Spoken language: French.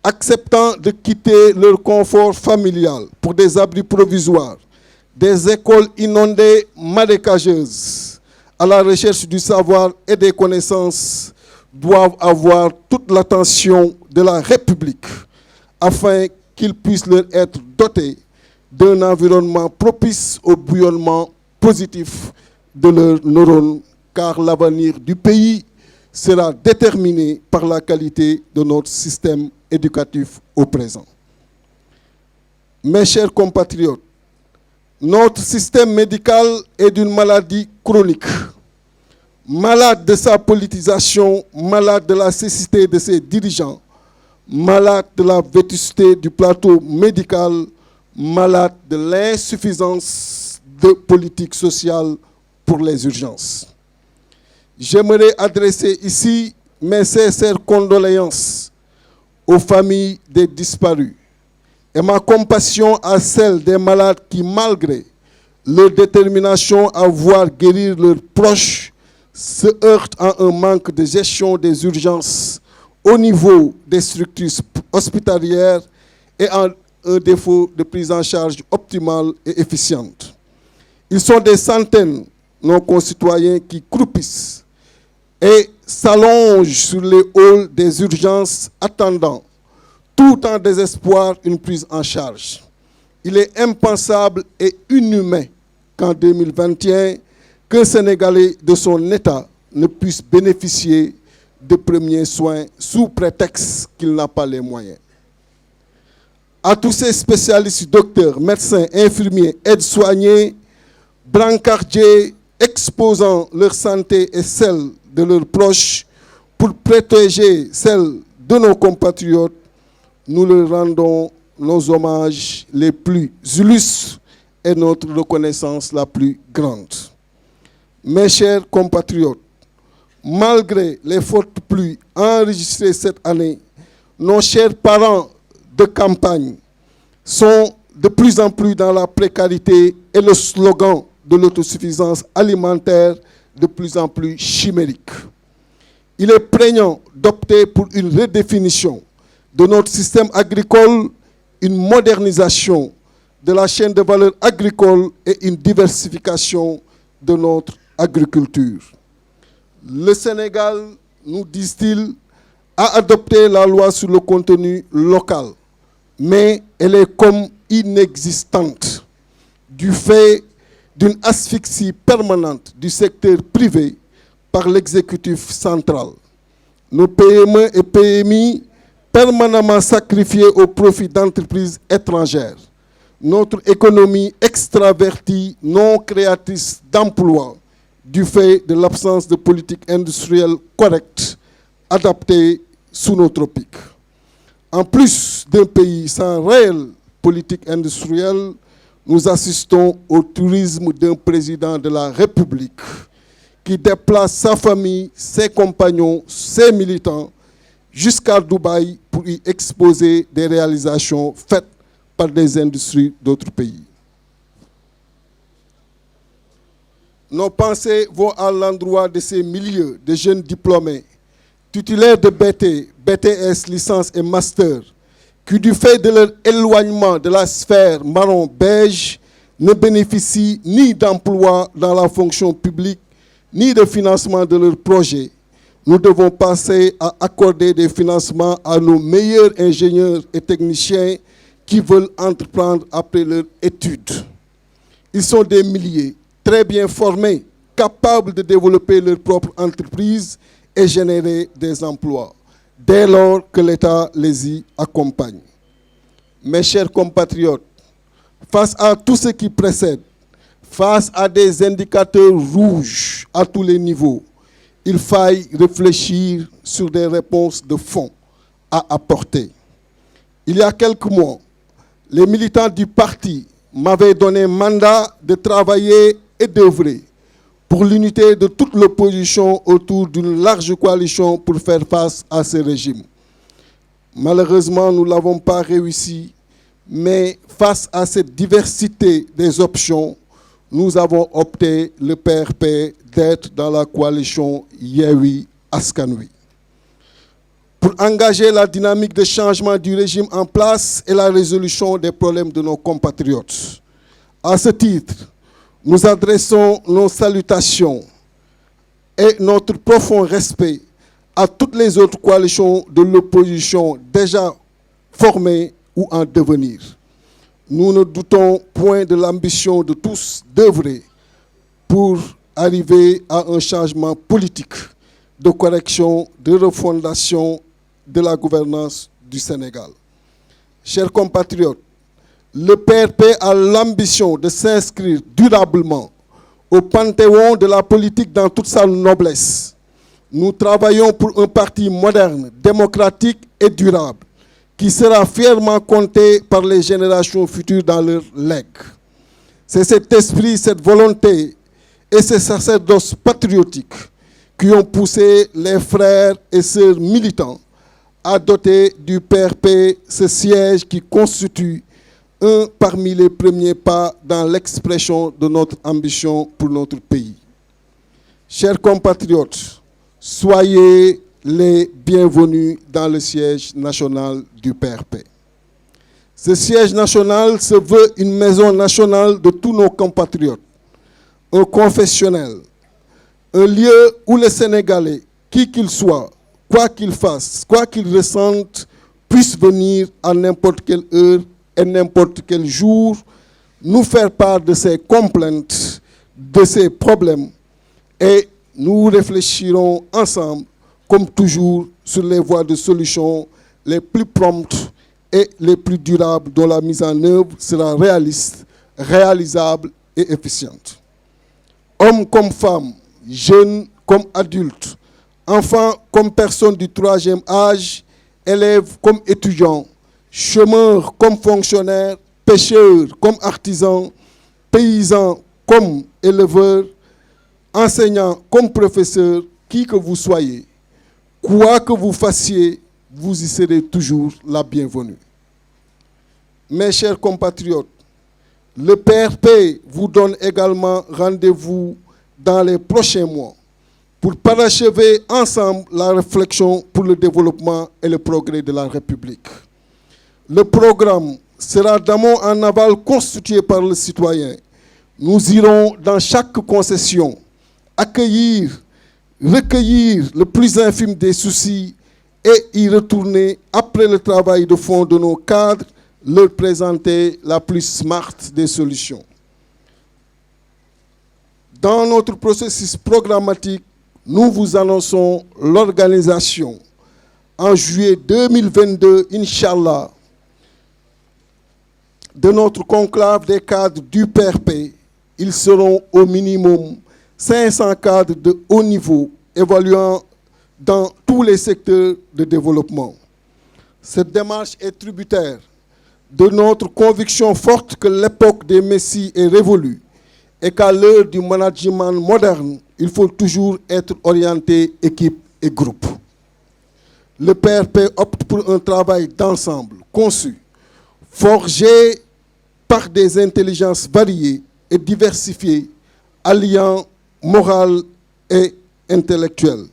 acceptant de quitter leur confort familial pour des abris provisoires, des écoles inondées marécageuses, à la recherche du savoir et des connaissances, doivent avoir toute l'attention de la République afin qu'ils puissent leur être dotés d'un environnement propice au bouillonnement positif de leurs neurones, car l'avenir du pays sera déterminé par la qualité de notre système éducatif au présent. Mes chers compatriotes, notre système médical est d'une maladie chronique, malade de sa politisation, malade de la cécité de ses dirigeants, malade de la vétusté du plateau médical, malade de l'insuffisance de politique sociale pour les urgences. J'aimerais adresser ici mes sincères condoléances aux familles des disparus et ma compassion à celles des malades qui, malgré leur détermination à voir guérir leurs proches, se heurtent à un manque de gestion des urgences au niveau des structures hospitalières et à un défaut de prise en charge optimale et efficiente. Ils sont des centaines, nos concitoyens, qui croupissent et s'allongent sur les halls des urgences attendant, tout en désespoir, une prise en charge. Il est impensable et inhumain qu'en 2021, qu'un Sénégalais de son État ne puisse bénéficier de premiers soins sous prétexte qu'il n'a pas les moyens. À tous ces spécialistes, docteurs, médecins, infirmiers, aides-soignants, brancardiers, exposant leur santé et celle de leurs proches pour protéger celle de nos compatriotes, nous leur rendons nos hommages les plus illustres et notre reconnaissance la plus grande. Mes chers compatriotes, malgré les fortes pluies enregistrées cette année, nos chers parents de campagne sont de plus en plus dans la précarité et le slogan de l'autosuffisance alimentaire de plus en plus chimérique. Il est prégnant d'opter pour une redéfinition de notre système agricole, une modernisation de la chaîne de valeur agricole et une diversification de notre agriculture. Le Sénégal, nous disent-ils, a adopté la loi sur le contenu local, mais elle est comme inexistante du fait d'une asphyxie permanente du secteur privé par l'exécutif central. Nos PME et PMI permanemment sacrifiés au profit d'entreprises étrangères. Notre économie extravertie, non créatrice d'emplois, du fait de l'absence de politique industrielle correcte, adaptée sous nos tropiques. En plus d'un pays sans réelle politique industrielle, nous assistons au tourisme d'un président de la République qui déplace sa famille, ses compagnons, ses militants jusqu'à Dubaï pour y exposer des réalisations faites par des industries d'autres pays. Nos pensées vont à l'endroit de ces milliers de jeunes diplômés, titulaires de BT, BTS, licence et master, qui du fait de leur éloignement de la sphère marron-beige, ne bénéficient ni d'emploi dans la fonction publique, ni de financement de leurs projets. Nous devons passer à accorder des financements à nos meilleurs ingénieurs et techniciens qui veulent entreprendre après leurs études. Ils sont des milliers, très bien formés, capables de développer leur propre entreprise et générer des emplois, dès lors que l'État les y accompagne. Mes chers compatriotes, face à tout ce qui précède, face à des indicateurs rouges à tous les niveaux, il faille réfléchir sur des réponses de fond à apporter. Il y a quelques mois, les militants du parti m'avaient donné mandat de travailler et d'œuvrer pour l'unité de toute l'opposition autour d'une large coalition pour faire face à ce régime. Malheureusement, nous ne l'avons pas réussi, mais face à cette diversité des options, nous avons opté, le PRP, d'être dans la coalition Yewwi Askan Wi. pour engager la dynamique de changement du régime en place et la résolution des problèmes de nos compatriotes. À ce titre, nous adressons nos salutations et notre profond respect à toutes les autres coalitions de l'opposition déjà formées ou en devenir. Nous ne doutons point de l'ambition de tous d'œuvrer pour arriver à un changement politique de correction, de refondation de la gouvernance du Sénégal. Chers compatriotes, le PRP a l'ambition de s'inscrire durablement au panthéon de la politique dans toute sa noblesse. Nous travaillons pour un parti moderne, démocratique et durable, qui sera fièrement compté par les générations futures dans leur legs. C'est cet esprit, cette volonté et ces sacerdoces patriotiques qui ont poussé les frères et sœurs militants à doter du PRP ce siège qui constitue un parmi les premiers pas dans l'expression de notre ambition pour notre pays. Chers compatriotes, soyez les bienvenus dans le siège national du PRP. Ce siège national se veut une maison nationale de tous nos compatriotes, un confessionnel, un lieu où les Sénégalais, qui qu'ils soient, quoi qu'ils fassent, quoi qu'ils ressentent, puissent venir à n'importe quelle heure et n'importe quel jour, nous faire part de ces complaintes, de ces problèmes, et nous réfléchirons ensemble, comme toujours, sur les voies de solutions les plus promptes et les plus durables dont la mise en œuvre sera réaliste, réalisable et efficiente. Hommes comme femmes, jeunes comme adultes, enfants comme personnes du troisième âge, élèves comme étudiants, chômeurs comme fonctionnaires, pêcheurs comme artisans, paysans comme éleveurs, enseignants comme professeurs, qui que vous soyez, quoi que vous fassiez, vous y serez toujours la bienvenue. Mes chers compatriotes, le PRP vous donne également rendez-vous dans les prochains mois pour parachever ensemble la réflexion pour le développement et le progrès de la République. Le programme sera d'amont en aval constitué par le citoyen. Nous irons dans chaque concession accueillir, recueillir le plus infime des soucis et y retourner après le travail de fond de nos cadres, leur présenter la plus smart des solutions. Dans notre processus programmatique, nous vous annonçons l'organisation en juillet 2022, Inch'Allah, de notre conclave des cadres du PRP. Ils seront au minimum 500 cadres de haut niveau évoluant dans tous les secteurs de développement. Cette démarche est tributaire de notre conviction forte que l'époque des Messies est révolue et qu'à l'heure du management moderne, il faut toujours être orienté équipe et groupe. Le PRP opte pour un travail d'ensemble conçu, forgé par des intelligences variées et diversifiées, alliant morale et intellectuelle.